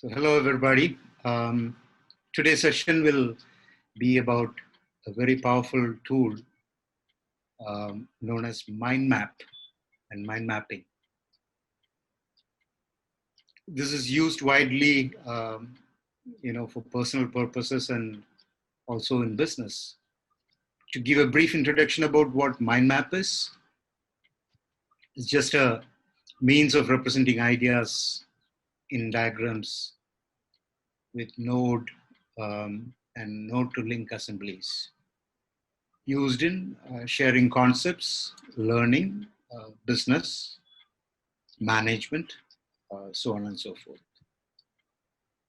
So hello everybody. Today's session will be about a very powerful tool known as mind map and mind mapping. This is used widely, for personal purposes and also in business. To give a brief introduction about what mind map is, it's just a means of representing ideas in diagrams with node and node to link assemblies, used in sharing concepts, learning, business, management, so on and so forth.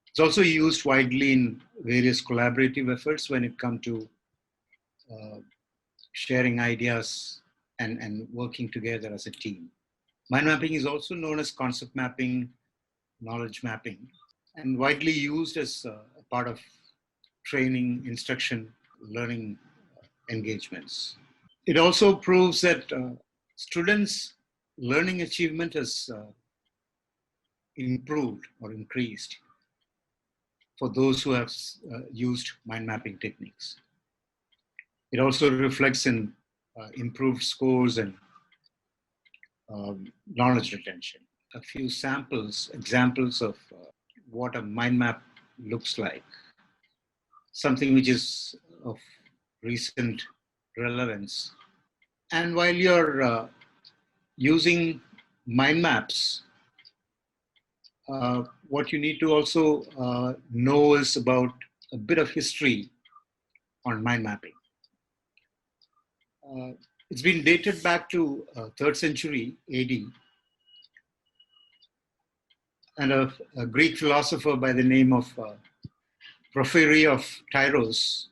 It's also used widely in various collaborative efforts when it comes to sharing ideas and working together as a team. Mind mapping is also known as concept mapping, knowledge mapping, and widely used as a part of training, instruction, learning engagements. It also proves that students' learning achievement has improved or increased for those who have used mind mapping techniques. It also reflects in improved scores and knowledge retention. A few examples of what a mind map looks like. Something which is of recent relevance. And while you're using mind maps, what you need to also know is about a bit of history on mind mapping. It's been dated back to 3rd century AD, and a Greek philosopher by the name of Porphyry of Tyros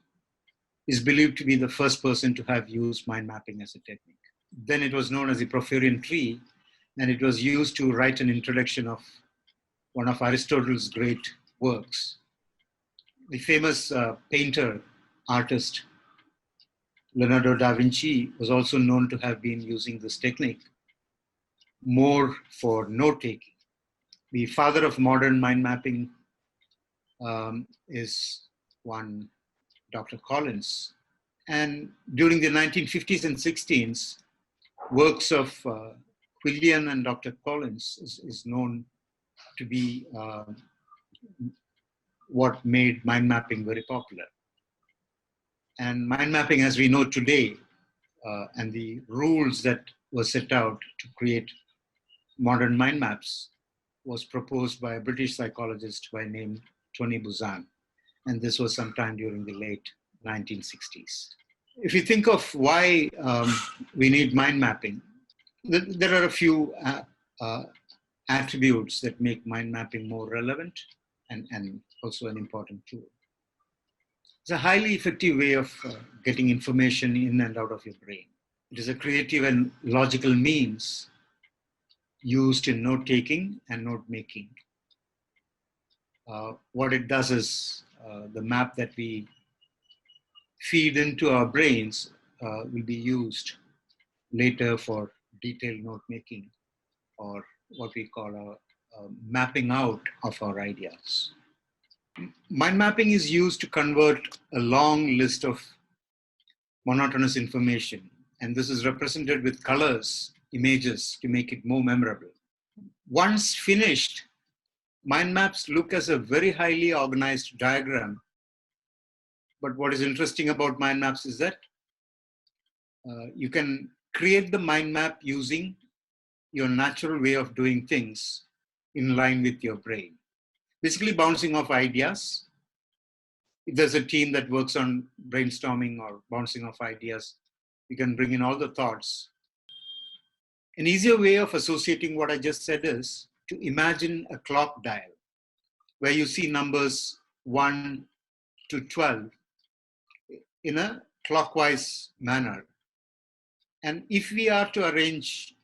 is believed to be the first person to have used mind mapping as a technique. Then it was known as the Porphyrian tree, and it was used to write an introduction of one of Aristotle's great works. The famous painter, artist, Leonardo da Vinci was also known to have been using this technique more for note-taking. The father of modern mind mapping is one Dr. Collins. And during the 1950s and 60s, works of Quillian and Dr. Collins is known to be what made mind mapping very popular. And mind mapping, as we know today, and the rules that were set out to create modern mind maps was proposed by a British psychologist by name Tony Buzan. And this was sometime during the late 1960s. If you think of why we need mind mapping, there are a few attributes that make mind mapping more relevant and also an important tool. It's a highly effective way of getting information in and out of your brain. It is a creative and logical means used in note-taking and note-making. What it does is the map that we feed into our brains will be used later for detailed note-making, or what we call a mapping out of our ideas. Mind mapping is used to convert a long list of monotonous information, and this is represented with colors, images, to make it more memorable. Once finished, mind maps look as a very highly organized diagram. But what is interesting about mind maps is that you can create the mind map using your natural way of doing things in line with your brain. Basically bouncing off ideas. If there's a team that works on brainstorming or bouncing off ideas, you can bring in all the thoughts. An easier way of associating what I just said is to imagine a clock dial where you see numbers 1 to 12 in a clockwise manner. And if we are to arrange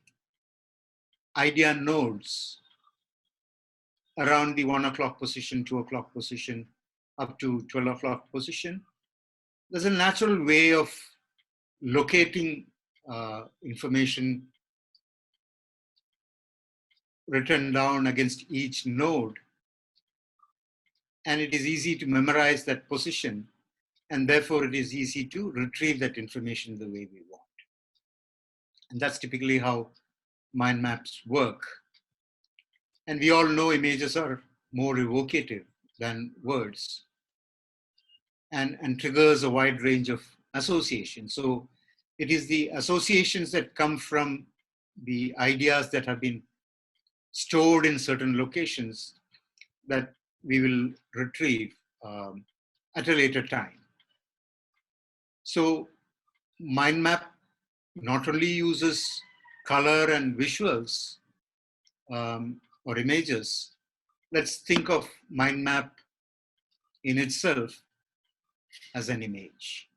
idea nodes around the 1 o'clock position, 2 o'clock position, up to 12 o'clock position, there's a natural way of locating information written down against each node and it is easy to memorize that position, and therefore it is easy to retrieve that information the way we want. And that's typically how mind maps work. And we all know images are more evocative than words, and triggers a wide range of associations. So it is the associations that come from the ideas that have been stored in certain locations that we will retrieve at a later time. So mind map not only uses color and visuals or images. Let's think of mind map in itself as an image.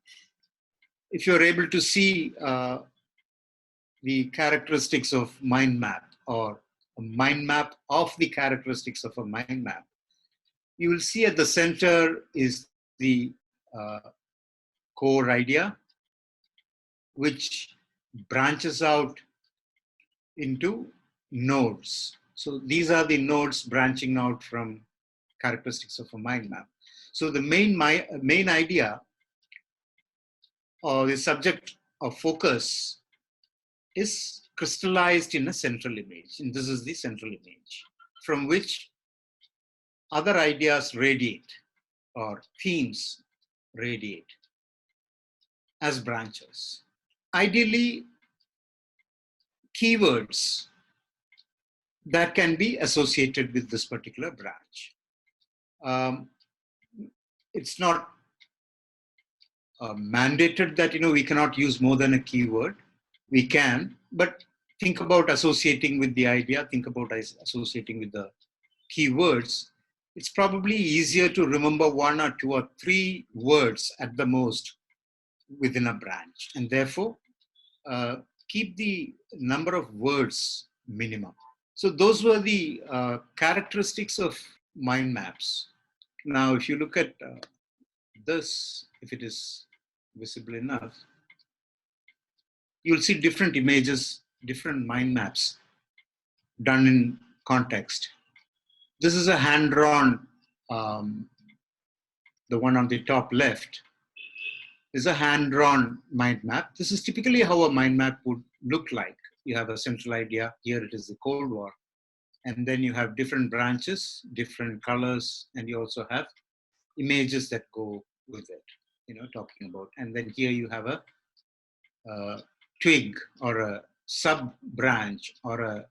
If you're able to see the characteristics of mind map, or a mind map of the characteristics of a mind map, you will see at the center is the core idea, which branches out into nodes. So these are the nodes branching out from characteristics of a mind map. So the main idea, or the subject of focus, is crystallized in a central image. And this is the central image from which other ideas radiate, or themes radiate as branches. Ideally, keywords that can be associated with this particular branch. It's not mandated that we cannot use more than a keyword. We can, but think about associating with the idea, think about associating with the keywords. It's probably easier to remember 1 or 2 or 3 words at the most within a branch, and therefore keep the number of words minimum. So those were the characteristics of mind maps. Now, if you look at this, if it is visible enough, you'll see different images, different mind maps done in context. This is a hand-drawn, the one on the top left is a hand-drawn mind map. This is typically how a mind map would look like. You have a central idea. Here it is the Cold War. And then you have different branches, different colors, and you also have images that go with it, talking about. And then here you have a twig, or a sub-branch, or a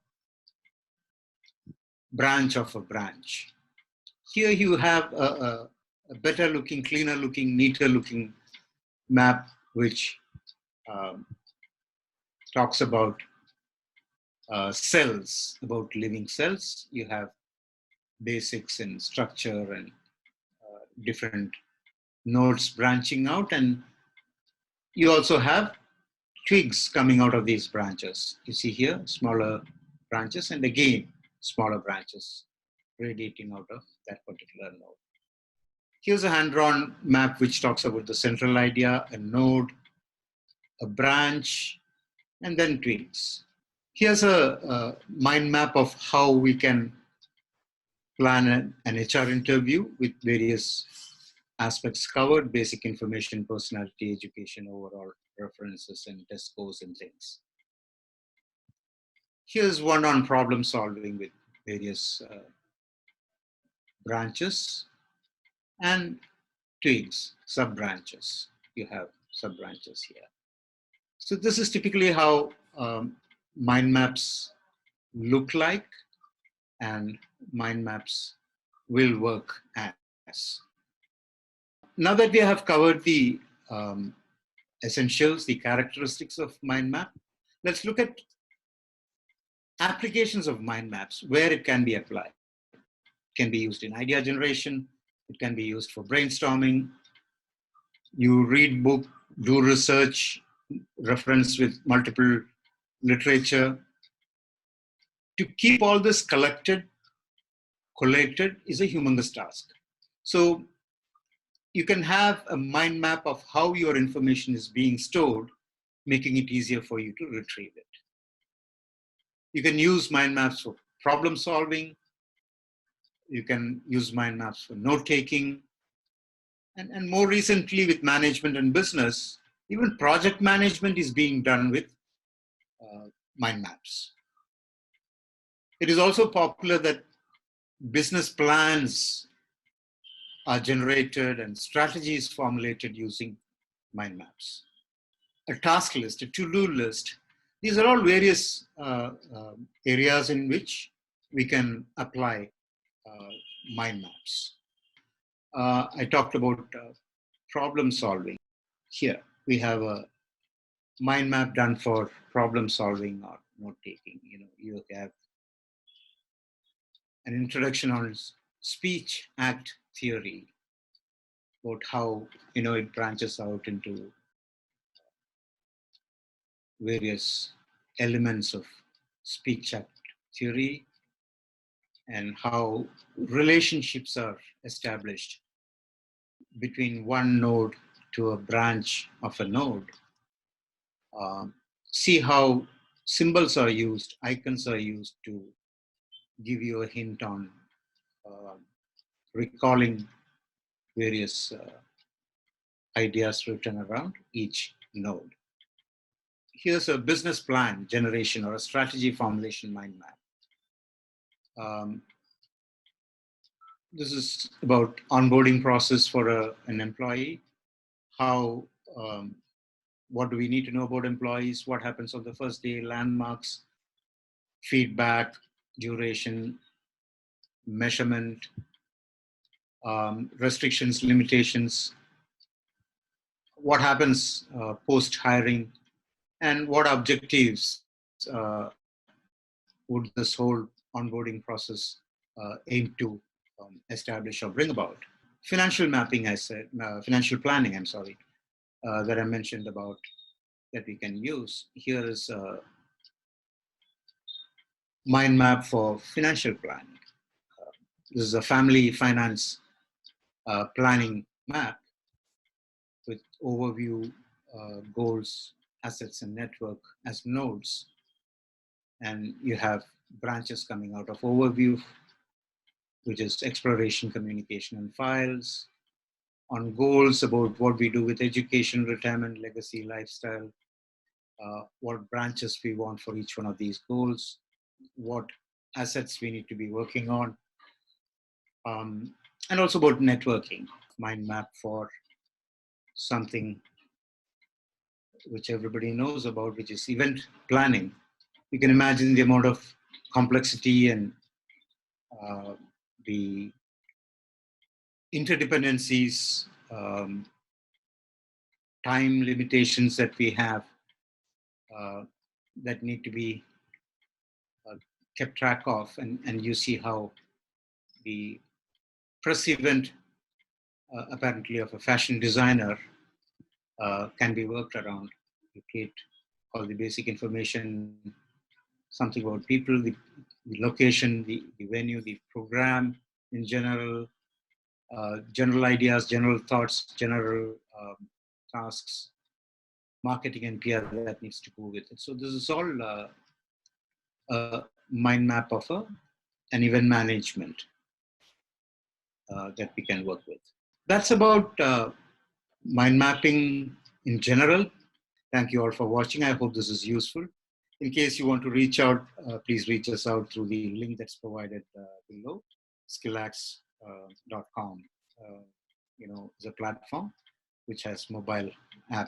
branch of a branch. Here you have a better looking, cleaner looking, neater looking map, which talks about cells, about living cells. You have basics in structure and different nodes branching out, and you also have twigs coming out of these branches. You see here smaller branches, and again smaller branches radiating out of that particular node. Here's a hand-drawn map which talks about the central idea, a node, a branch, and then twigs. Here's a mind map of how we can plan an HR interview with various aspects covered: basic information, personality, education, overall references, and test scores and things. Here's one on problem solving with various branches and twigs, sub-branches. You have sub-branches here. So this is typically how mind maps look like, and mind maps will work as. Now that we have covered the essentials, the characteristics of mind map, let's look at applications of mind maps, where it can be applied. It can be used in idea generation. It can be used for brainstorming. You read book, do research, reference with multiple literature. To keep all this collated is a humongous task. So you can have a mind map of how your information is being stored, making it easier for you to retrieve it. You can use mind maps for problem solving. You can use mind maps for note taking. And more recently with management and business, even project management is being done with uh, mind maps. It is also popular that business plans are generated and strategies formulated using mind maps. A task list, a to-do list, these are all various areas in which we can apply mind maps. I talked about problem solving. Here we have a mind map done for problem solving or note taking. You have an introduction on speech act theory, about how it branches out into various elements of speech act theory and how relationships are established between one node to a branch of a node. See how symbols are used, icons are used to give you a hint on uh, recalling various ideas written around each node. Here's a business plan generation or a strategy formulation mind map. This is about onboarding process for an employee. How, what do we need to know about employees? What happens on the first day? Landmarks, feedback, duration, measurement, restrictions, limitations. What happens post hiring, and what objectives would this whole onboarding process aim to establish or bring about. Financial mapping, I said, financial planning, I'm sorry, that I mentioned about that we can use. Here is a mind map for financial planning. This is a family finance planning map with overview, goals, assets, and network as nodes. And you have branches coming out of overview, which is exploration, communication, and files. On goals about what we do with education, retirement, legacy, lifestyle, what branches we want for each one of these goals, what assets we need to be working on, and also about networking. Mind map for something which everybody knows about, which is event planning. You can imagine the amount of complexity and the interdependencies, time limitations that we have that need to be kept track of. And you see how the press event, apparently of a fashion designer, can be worked around. You create all the basic information, something about people, the location, the venue, the program in general, general ideas, general thoughts, general tasks, marketing and PR that needs to go with it. So this is all a mind map of an event management that we can work with. That's about mind mapping in general. Thank you all for watching. I hope this is useful. In case you want to reach out, please reach us out through the link that's provided below, skillActz.com. Is a platform which has mobile app